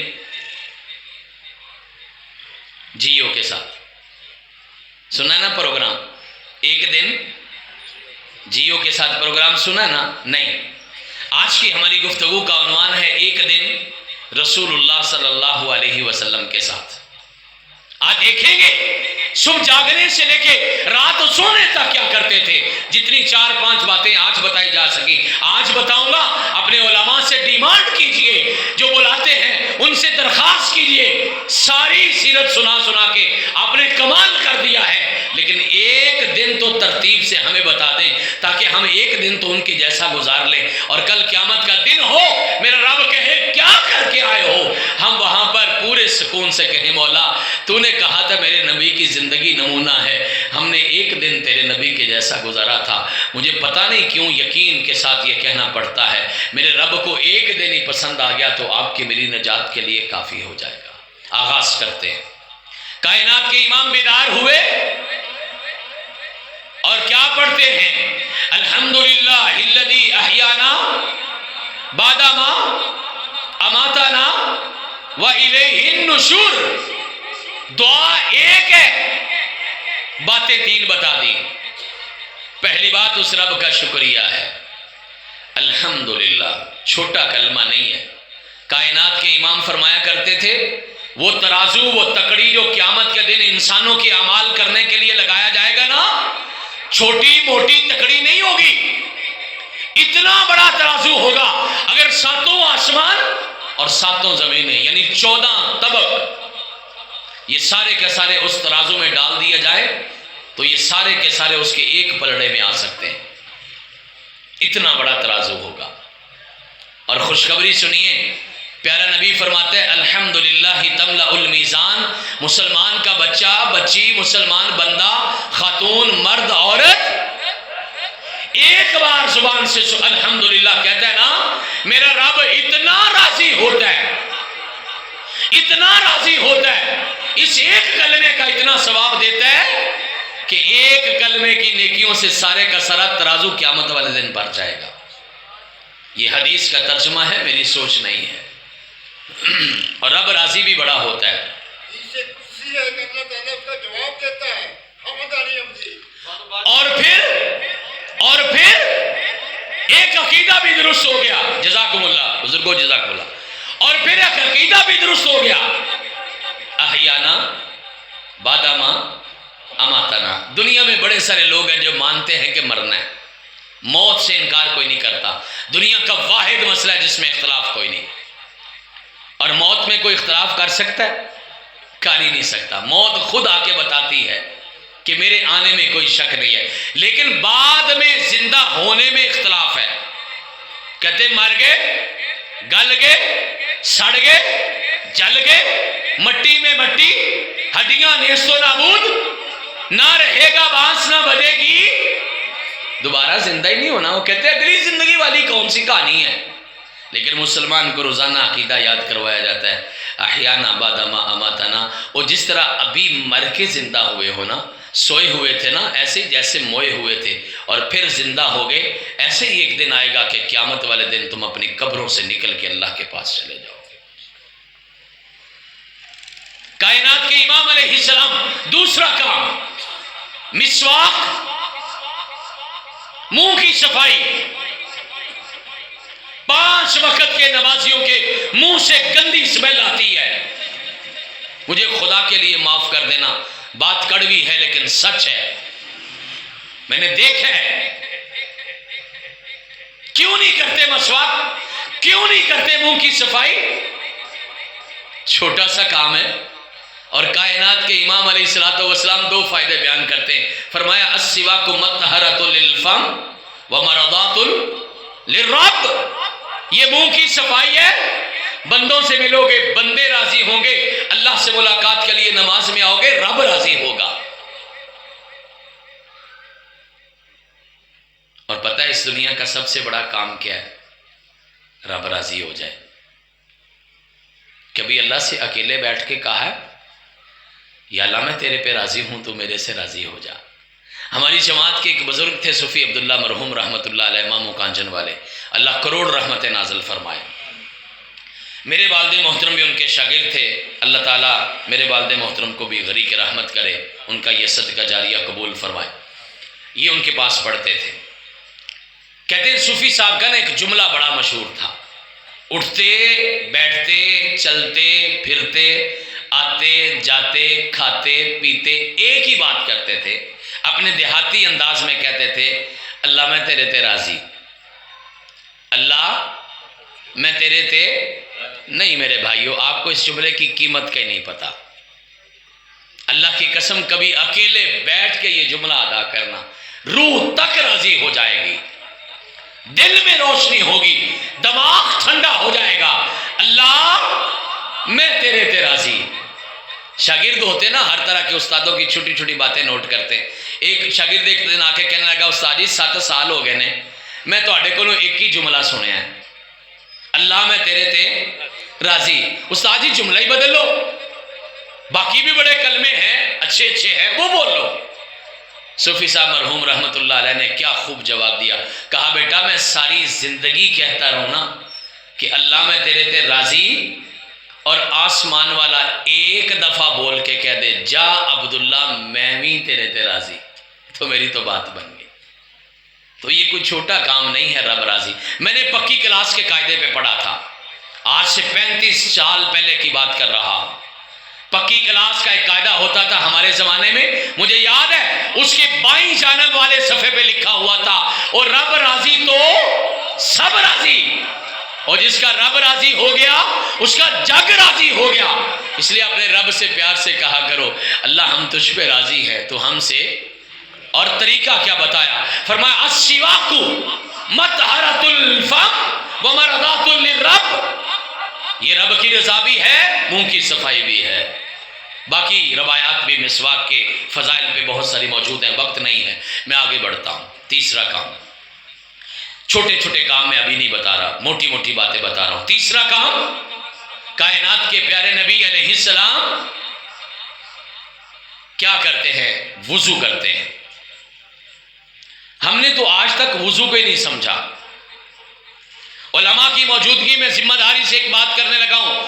جیو کے ساتھ۔ سنا نا پروگرام ایک دن جیو کے ساتھ؟ پروگرام سنا نا؟ نہیں۔ آج کی ہماری گفتگو کا عنوان ہے ایک دن رسول اللہ صلی اللہ علیہ وسلم کے ساتھ۔ آج دیکھیں گے صبح جاگنے سے لے کے رات سونے تک کیا کرتے تھے۔ جتنی 4-5 باتیں آج بتائی جا سکی آج بتاؤں گا۔ اپنے علماء سے ڈیمانڈ کیجئے، جو بلاتے ہیں ان سے درخواست کیجئے، ساری سیرت سنا سنا کے آپ نے کمال کر دیا ہے، لیکن ایک دن تو ترتیب سے ہمیں بتا دیں تاکہ ہم ایک دن تو ان کے جیسا گزار لیں، اور کل قیامت کا دن ہو میرا رب کہے کیا کر کے آئے ہو، ہم وہاں پر پورے سکون سے کہیں مولا تو نے کہا تھا میرے نبی کی زندگی نمونہ ہے، ہم نے ایک دن تیرے نبی کے جیسا گزارا تھا۔ مجھے پتہ نہیں کیوں یقین کے ساتھ یہ کہنا پڑتا ہے، میرے رب کو ایک دن ہی پسند آ گیا تو آپ کی میری نجات کے لیے کافی ہو جائے گا۔ آغاز کرتے ہیں۔ کائنات کے امام بیدار ہوئے اور کیا پڑھتے ہیں؟ الحمدللہ الذی احیانا بعد ما اماتنا والیہ النشور۔ دعا ایک ہے، باتیں 3 بتا دی۔ پہلی بات اس رب کا شکریہ ہے، الحمدللہ۔ چھوٹا کلمہ نہیں ہے۔ کائنات کے امام فرمایا کرتے تھے وہ ترازو، وہ تکڑی جو قیامت کے دن انسانوں کے اعمال کرنے کے لیے لگایا جائے گا نا، چھوٹی موٹی تکڑی نہیں ہوگی، اتنا بڑا ترازو ہوگا۔ اگر 7 آسمان اور 7 زمینیں یعنی 14 طبق یہ سارے کے سارے اس ترازو میں ڈال دیا جائے تو یہ سارے کے سارے اس کے ایک پلڑے میں آ سکتے ہیں، اتنا بڑا ترازو ہوگا۔ اور خوشخبری سنیے، پیارا نبی فرماتے ہیں الحمدللہ تملأ المیزان۔ مسلمان کا بچہ بچی، مسلمان بندہ خاتون مرد عورت ایک بار زبان سے الحمدللہ کہتا ہے نا، میرا رب اتنا راضی ہوتا ہے، اتنا راضی ہوتا ہے، اس ایک کلمے کا اتنا ثواب دیتا ہے کہ ایک کلمے کی نیکیوں سے سارے کا سارا ترازو قیامت والے دن بھر جائے گا۔ یہ حدیث کا ترجمہ ہے، میری سوچ نہیں ہے۔ اور رب راضی بھی بڑا ہوتا ہے۔ اور پھر ایک عقیدہ بھی درست ہو گیا، جزاکم اللہ بزرگوں، جزاکم اللہ۔ اور پھر ایک عقیدہ بھی درست ہو گیا، احیانا بعد ما اماتنا۔ دنیا میں بڑے سارے لوگ ہیں جو مانتے ہیں کہ مرنا ہے، موت سے انکار کوئی نہیں کرتا۔ دنیا کا واحد مسئلہ ہے جس میں اختلاف کوئی نہیں، اور موت میں کوئی اختلاف کر سکتا ہے؟ کر ہی نہیں سکتا۔ موت خود آ کے بتاتی ہے کہ میرے آنے میں کوئی شک نہیں ہے، لیکن بعد میں زندہ ہونے میں اختلاف ہے۔ کہتے مر گئے، گل گئے، سڑ گئے، جل گئے، مٹی میں مٹی، ہڈیاں نیست و نابود، نہ رہے گا بانس نہ بجے گی، دوبارہ زندہ ہی نہیں ہونا۔ وہ کہتے ہیں اگلی زندگی والی کون سی کہانی ہے؟ لیکن مسلمان کو روزانہ عقیدہ یاد کروایا جاتا ہے، احیانا بعد ما اماتنا، اور جس طرح ابھی مر کے زندہ ہوئے ہو نا، سوئے ہوئے تھے نا، ایسے جیسے موئے ہوئے تھے اور پھر زندہ ہو گئے، ایسے ہی ایک دن آئے گا کہ قیامت والے دن تم اپنی قبروں سے نکل کے اللہ کے پاس چلے جاؤ گے۔ کائنات کے امام علیہ السلام، دوسرا کام مسواک، منہ کی صفائی۔ 5 وقت کے نمازیوں کے منہ سے گندی اسمیل آتی ہے، مجھے خدا کے لیے معاف کر دینا، بات کڑوی ہے لیکن سچ ہے، میں نے دیکھا ہے۔ کیوں نہیں کرتے مسواک؟ کیوں نہیں کرتے منہ کی صفائی؟ چھوٹا سا کام ہے، اور کائنات کے امام علیہ السلام 2 فائدے بیان کرتے ہیں۔ فرمایا السواک مطہرۃ للفم ومرضات للرب، یہ منہ کی صفائی ہے، بندوں سے ملو گے، بندے راضی ہوں گے، اللہ سے ملاقات کے لیے نماز میں آؤ گے، رب راضی ہوگا۔ اور پتہ ہے اس دنیا کا سب سے بڑا کام کیا ہے؟ رب راضی ہو جائے۔ کبھی اللہ سے اکیلے بیٹھ کے کہا ہے یا اللہ میں تیرے پہ راضی ہوں، تو میرے سے راضی ہو جا۔ ہماری جماعت کے ایک بزرگ تھے صوفی عبداللہ مرحوم رحمۃ اللہ علیہ، امام کانجن والے، اللہ کروڑ رحمت نازل فرمائے۔ میرے والد محترم بھی ان کے شاگرد تھے، اللہ تعالیٰ میرے والد محترم کو بھی غریق رحمت کرے، ان کا یہ صدقہ جاریہ قبول فرمائے۔ یہ ان کے پاس پڑھتے تھے، کہتے ہیں صوفی صاحب کا نا ایک جملہ بڑا مشہور تھا، اٹھتے بیٹھتے چلتے پھرتے آتے جاتے کھاتے پیتے ایک ہی بات کرتے تھے، اپنے دیہاتی انداز میں کہتے تھے اللہ میں تیرے تے راضی، اللہ میں تیرے تے نہیں۔ میرے بھائیو، آپ کو اس جملے کی قیمت کا ہی نہیں پتا۔ اللہ کی قسم کبھی اکیلے بیٹھ کے یہ جملہ ادا کرنا، روح تک راضی ہو جائے گی، دل میں روشنی ہوگی، دماغ ٹھنڈا ہو جائے گا، اللہ میں تیرے تے راضی۔ شاگرد ہوتے نا ہر طرح کے استادوں کی چھوٹی چھوٹی باتیں نوٹ کرتے۔ ایک شاگرد ایک دن آ کے کہنے لگا استاد جی 7 سال ہو گئے نے، میں تواڈے کولوں ایک ہی جملہ سنیا ہے، اللہ میں تیرے تے راضی۔ استاد جی جملہ ہی بدل لو، باقی بھی بڑے کلمے ہیں اچھے ہیں وہ بول لو۔ صوفی صاحب مرحوم رحمت اللہ علیہ نے کیا خوب جواب دیا، کہا بیٹا میں ساری زندگی کہتا رہوں نا کہ اللہ میں تیرے تے راضی، اور آسمان والا ایک دفعہ بول کے کہہ دے جا عبداللہ میں بھی تیرے تے راضی، تو میری تو بات بن گئی۔ تو یہ کوئی چھوٹا کام نہیں ہے رب راضی۔ میں نے پکی کلاس کے قاعدے پہ پڑھا تھا، آج سے 35 سال پہلے کی بات کر رہا ہوں۔ پکی کلاس کا ایک قاعدہ ہوتا تھا ہمارے زمانے میں، مجھے یاد ہے اس کے بائیں جانب والے صفحے پہ لکھا ہوا تھا اور رب راضی تو سب راضی، اور جس کا رب راضی ہو گیا اس کا جگ راضی ہو گیا۔ اس لیے اپنے رب سے پیار سے کہا کرو اللہ ہم تجھ پہ راضی ہے تو ہم سے۔ اور طریقہ کیا بتایا، فرمایا السواک مطہرۃ الفم ومرضات للرب، یہ رب کی رضا بھی ہے، منہ کی صفائی بھی ہے۔ باقی روایات بھی مسواک کے فضائل پہ بہت ساری موجود ہیں، وقت نہیں ہے، میں آگے بڑھتا ہوں۔ تیسرا کام، چھوٹے چھوٹے کام میں ابھی نہیں بتا رہا، موٹی موٹی باتیں بتا رہا ہوں۔ تیسرا کام، کائنات کے پیارے نبی علیہ السلام کیا کرتے ہیں؟ وضو کرتے ہیں۔ ہم نے تو آج تک وضو کو ہی نہیں سمجھا۔ علماء کی موجودگی میں ذمہ داری سے ایک بات کرنے لگا ہوں،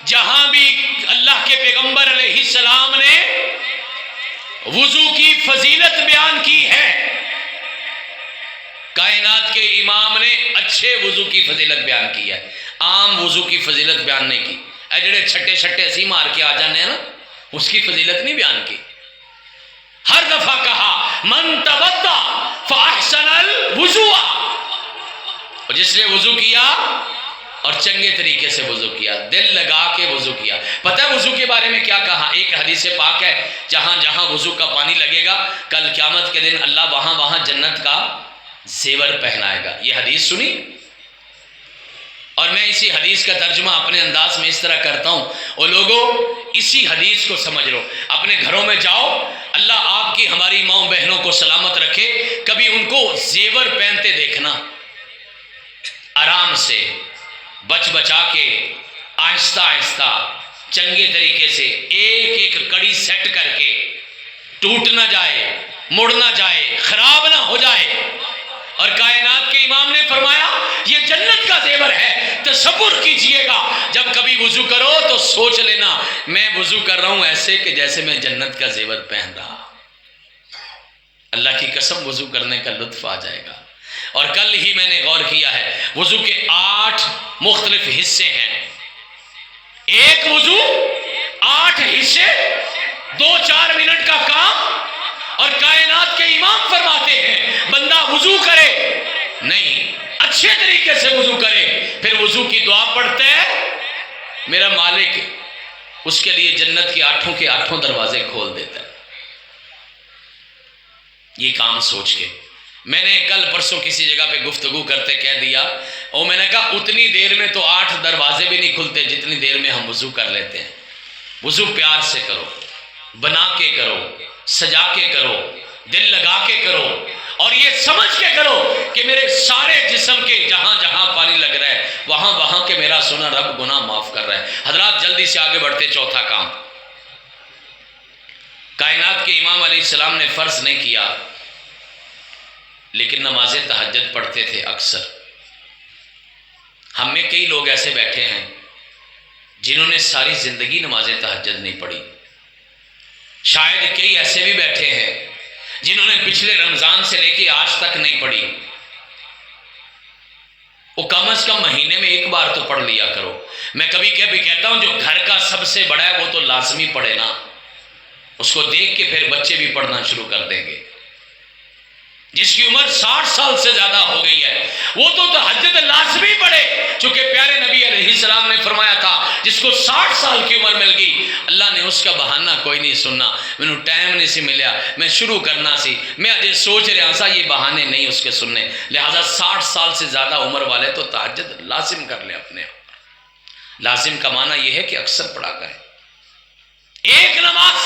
جہاں بھی اللہ کے پیغمبر علیہ السلام نے وضو کی فضیلت بیان کی ہے، کائنات کے امام نے اچھے وضو کی فضیلت بیان کی ہے، عام وضو کی فضیلت بیان نہیں کی۔ اے جڑے چھٹے چھٹے اسی مار کے آ جانے ہیں نا، اس کی فضیلت نہیں بیان کی۔ ہر دفعہ کہا من توضا فاحسن الوضوء، اور جس نے وضو کیا اور چنگے طریقے سے وضو کیا، دل لگا کے وضو کیا۔ پتہ ہے وضو کے بارے میں کیا کہا؟ ایک حدیث پاک ہے، جہاں جہاں وضو کا پانی لگے گا کل قیامت کے دن اللہ وہاں وہاں جنت کا زیور پہنائے گا۔ یہ حدیث سنی، اور میں اسی حدیث کا ترجمہ اپنے انداز میں اس طرح کرتا ہوں، اور لوگوں اسی حدیث کو سمجھ لو، اپنے گھروں میں جاؤ، اللہ آپ کی ہماری ماں بہنوں کو سلامت رکھے، کبھی ان کو زیور پہنتے دیکھنا، آرام سے بچ بچا کے آہستہ آہستہ چنگے طریقے سے ایک ایک کڑی سیٹ کر کے، ٹوٹ نہ جائے، مڑ نہ جائے، خراب نہ ہو جائے۔ اور کائنات کے امام نے فرمایا یہ جنت کا زیور ہے، تصور کیجئے گا جب کبھی وضو کرو تو سوچ لینا میں وضو کر رہا ہوں ایسے کہ جیسے میں جنت کا زیور پہن رہا۔ اللہ کی قسم وضو کرنے کا لطف آ جائے گا۔ اور کل ہی میں نے غور کیا ہے وضو کے 8 مختلف حصے ہیں، ایک وضو 8 حصے، 2-4 منٹ کا کام۔ اور کائنات کے امام فرماتے ہیں بندہ وضو کرے نہیں، اچھے طریقے سے وضو کرے، پھر وضو کی دعا پڑھتے ہیں، میرا مالک اس کے لیے جنت کے 8 دروازے کھول دیتا ہے۔ یہ کام سوچ کے میں نے کل پرسوں کسی جگہ پہ گفتگو کرتے کہہ دیا، اور میں نے کہا اتنی دیر میں تو 8 دروازے بھی نہیں کھلتے جتنی دیر میں ہم وضو کر لیتے ہیں۔ وضو پیار سے کرو، بنا کے کرو، سجا کے کرو، دل لگا کے کرو، اور یہ سمجھ کے کرو کہ میرے سارے جسم کے جہاں جہاں پانی لگ رہا ہے وہاں وہاں کے میرا سونا رب گناہ معاف کر رہا ہے۔ حضرات جلدی سے آگے بڑھتے، چوتھا کام کائنات کے امام علیہ السلام نے فرض نہیں کیا لیکن نماز تہجد پڑھتے تھے اکثر۔ ہم میں کئی لوگ ایسے بیٹھے ہیں جنہوں نے ساری زندگی نماز تہجد نہیں پڑھی، شاید کئی ایسے بھی بیٹھے ہیں جنہوں نے پچھلے رمضان سے لے کے آج تک نہیں پڑھی۔ وہ کم از کم مہینے میں 1 بار تو پڑھ لیا کرو۔ میں کبھی کبھی کہتا ہوں جو گھر کا سب سے بڑا ہے وہ تو لازمی پڑھے نا، اس کو دیکھ کے پھر بچے بھی پڑھنا شروع کر دیں گے۔ جس کی عمر 60 سال سے زیادہ ہو گئی ہے وہ تو تہجد لازمی پڑھے، چونکہ پیارے نبی علیہ السلام نے فرمایا تھا جس کو 60 سال کی عمر مل گئی اللہ نے اس کا بہانہ کوئی نہیں سننا، میں ٹائم نہیں سی ملیا، میں شروع کرنا سی، میں اجے سوچ رہا سا، یہ بہانے نہیں اس کے سننے، لہٰذا 60 سال سے زیادہ عمر والے تو تہجد لازم کر لیں اپنے۔ لازم کا معنی یہ ہے کہ اکثر پڑھا کریں۔ ایک نماز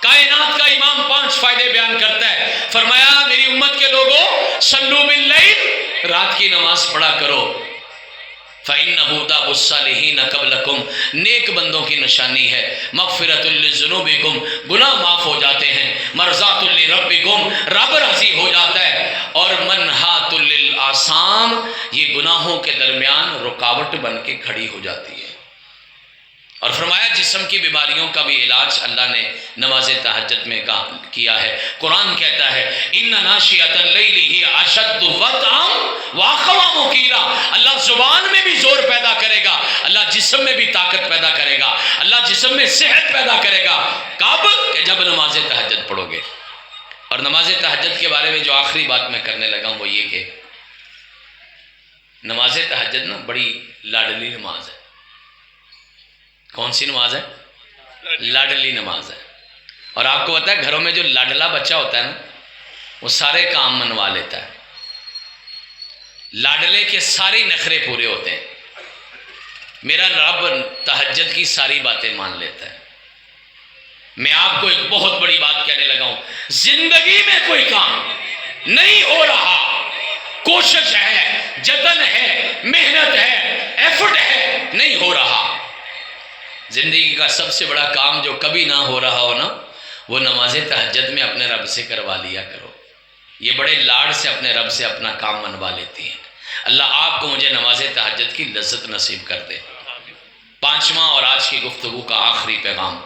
کائنات کا امام 5 فائدے بیان کرتا ہے، فرمایا میری امت کے لوگوں صلو باللیل، رات کی نماز پڑھا کرو، فَإِنَّهُ دَابُ الصَّالِحِينَ قَبْلَكُمْ، نیک بندوں کی نشانی ہے، مغفرۃ لذنوبکم، گناہ معاف ہو جاتے ہیں، مرضات لربکم، رب راضی ہو جاتا ہے، اور منہات للآثام، یہ گناہوں کے درمیان رکاوٹ بن کے کھڑی ہو جاتی ہے۔ اور فرمایا جسم کی بیماریوں کا بھی علاج اللہ نے نماز تہجد میں کیا ہے۔ قرآن کہتا ہے اِنَّ نَاشِئَةَ اللَّيْلِ هِیَ أَشَدُّ وَطْئًا وَأَقْوَمُ قِیلًا، اللہ زبان میں بھی زور پیدا کرے گا، اللہ جسم میں بھی طاقت پیدا کرے گا، اللہ جسم میں صحت پیدا کرے گا، کب کہ جب نماز تہجد پڑھو گے۔ اور نماز تہجد کے بارے میں جو آخری بات میں کرنے لگا ہوں وہ یہ کہ نماز تہجد نا بڑی لاڈلی نماز ہے۔ کون سی نماز ہے؟ لاڈلی نماز ہے۔ اور آپ کو پتا ہے گھروں میں جو لاڈلا بچہ ہوتا ہے نا وہ سارے کام منوا لیتا ہے، لاڈلے کے سارے نخرے پورے ہوتے ہیں، میرا رب تہجد کی ساری باتیں مان لیتا ہے۔ میں آپ کو ایک بہت بڑی بات کہنے لگا ہوں، زندگی میں کوئی کام نہیں ہو رہا، کوشش ہے، جتن ہے، محنت ہے، ایفرٹ ہے، نہیں ہو رہا، زندگی کا سب سے بڑا کام جو کبھی نہ ہو رہا ہو نا وہ نماز تہجد میں اپنے رب سے کروا لیا کرو۔ یہ بڑے لاڈ سے اپنے رب سے اپنا کام منوا لیتی ہیں۔ اللہ آپ کو مجھے نماز تہجد کی لذت نصیب کر دے۔ 5واں اور آج کی گفتگو کا آخری پیغام،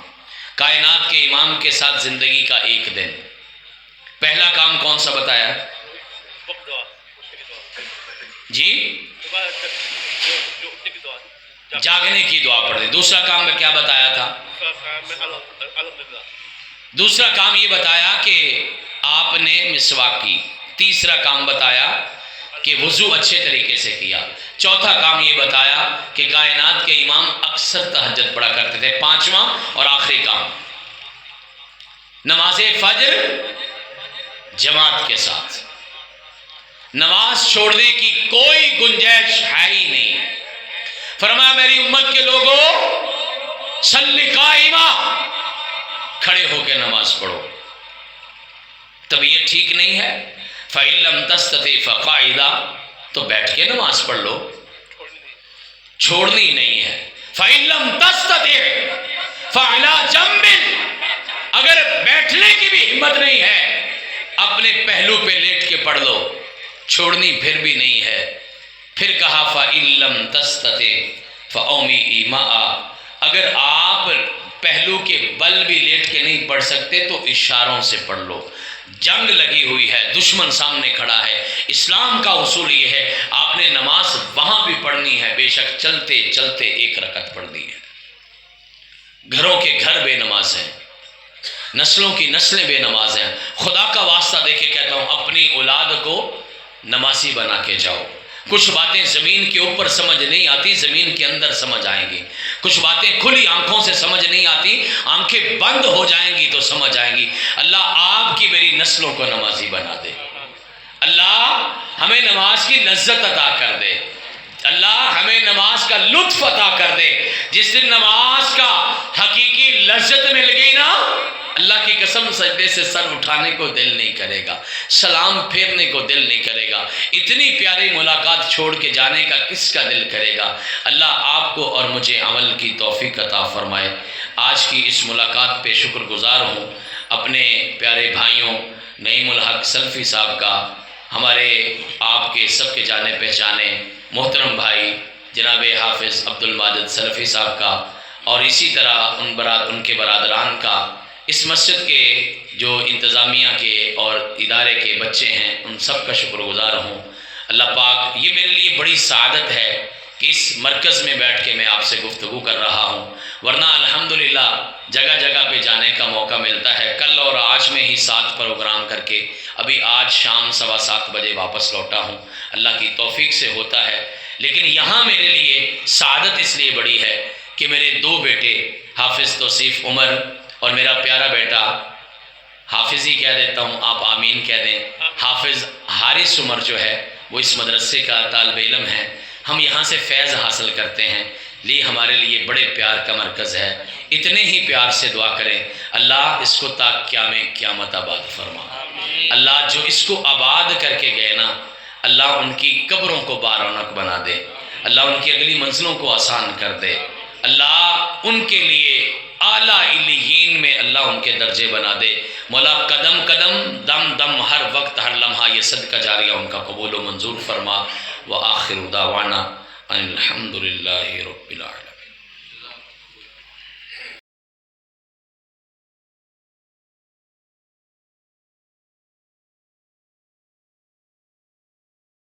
کائنات کے امام کے ساتھ زندگی کا ایک دن۔ پہلا کام کون سا بتایا؟ جی جاگنے کی دعا پڑھ دیں۔ دوسرا کام میں کیا بتایا تھا؟ دوسرا کام یہ بتایا کہ آپ نے مسواک کی۔ تیسرا کام بتایا کہ وضو اچھے طریقے سے کیا۔ چوتھا کام یہ بتایا کہ کائنات کے امام اکثر تہجد پڑھا کرتے تھے۔ 5واں اور آخری کام، نماز فجر جماعت کے ساتھ، نماز چھوڑنے کی کوئی گنجائش ہے ہی نہیں۔ فرمایا میری امت کے لوگوں صلی قائمہ، کھڑے ہو کے نماز پڑھو۔ طبیعت ٹھیک نہیں ہے فَإِن لَمْ تَسْتَطِعْ فَقَاعِدًا، تو بیٹھ کے نماز پڑھ لو۔ چھوڑنی نہیں ہے. فَإِن لَمْ تَسْتَطِعْ فَعَلَىٰ جَنْبٍ، اگر بیٹھنے کی بھی ہمت نہیں ہے اپنے پہلو پہ لیٹ کے پڑھ لو. چھوڑنی پھر بھی نہیں ہے. پھر کہا فَإِن لَمْ تَسْتَطِعْ فَأَوْمِئِ مَعَ، اگر آپ پہلو کے بل بھی لیٹ کے نہیں پڑھ سکتے تو اشاروں سے پڑھ لو. جنگ لگی ہوئی ہے، دشمن سامنے کھڑا ہے. اسلام کا اصول یہ ہے آپ نے نماز وہاں بھی پڑھنی ہے، بے شک چلتے چلتے ایک رکعت پڑھنی ہے. گھروں کے گھر بے نماز ہیں، نسلوں کی نسلیں بے نماز ہیں. خدا کا واسطہ دے کے کہتا ہوں اپنی اولاد کو نمازی بنا کے جاؤ. کچھ باتیں زمین کے اوپر سمجھ نہیں آتی، زمین کے اندر سمجھ آئیں گی. کچھ باتیں کھلی آنکھوں سے سمجھ نہیں آتی، آنکھیں بند ہو جائیں گی تو سمجھ آئیں گی. اللہ آپ کی میری نسلوں کو نمازی بنا دے. اللہ ہمیں نماز کی لذت عطا کر دے. اللہ ہمیں نماز کا لطف عطا کر دے. جس دن نماز کا حقیقی لذت مل گئی نا، اللہ کی قسم سجدے سے سر اٹھانے کو دل نہیں کرے گا، سلام پھیرنے کو دل نہیں کرے گا. اتنی پیاری ملاقات چھوڑ کے جانے کا کس کا دل کرے گا؟ اللہ آپ کو اور مجھے عمل کی توفیق عطا فرمائے. آج کی اس ملاقات پہ شکر گزار ہوں اپنے پیارے بھائیوں نعیم الحق سلفی صاحب کا، ہمارے آپ کے سب کے جانے پہچانے محترم بھائی جناب حافظ عبد الماجد سلفی صاحب کا، اور اسی طرح ان کے برادران کا، اس مسجد کے جو انتظامیہ کے اور ادارے کے بچے ہیں ان سب کا شکر گزار ہوں. اللہ پاک، یہ میرے لیے بڑی سعادت ہے کہ اس مرکز میں بیٹھ کے میں آپ سے گفتگو کر رہا ہوں، ورنہ الحمدللہ جگہ جگہ پہ جانے کا موقع ملتا ہے. کل اور آج میں ہی 7 پروگرام کر کے ابھی آج شام 7:15 بجے واپس لوٹا ہوں. اللہ کی توفیق سے ہوتا ہے. لیکن یہاں میرے لیے سعادت اس لیے بڑی ہے کہ میرے 2 بیٹے حافظ توصیف عمر اور میرا پیارا بیٹا حافظ ہی کہہ دیتا ہوں، آپ آمین کہہ دیں، حافظ حارث عمر جو ہے وہ اس مدرسے کا طالب علم ہے. ہم یہاں سے فیض حاصل کرتے ہیں. یہ ہمارے لیے بڑے پیار کا مرکز ہے. اتنے ہی پیار سے دعا کریں اللہ اس کو تا قیامت آباد فرما. اللہ جو اس کو آباد کر کے گئے نا، اللہ ان کی قبروں کو بارونق بنا دے. اللہ ان کی اگلی منزلوں کو آسان کر دے. اللہ ان کے لیے اعلیٰ علیین میں اللہ ان کے درجے بنا دے. مولا قدم قدم دم دم ہر وقت ہر لمحہ یہ صدقہ جاریہ ان کا قبول و منظور فرما. وآخر دعوانا ان الحمدللہ رب العالمین.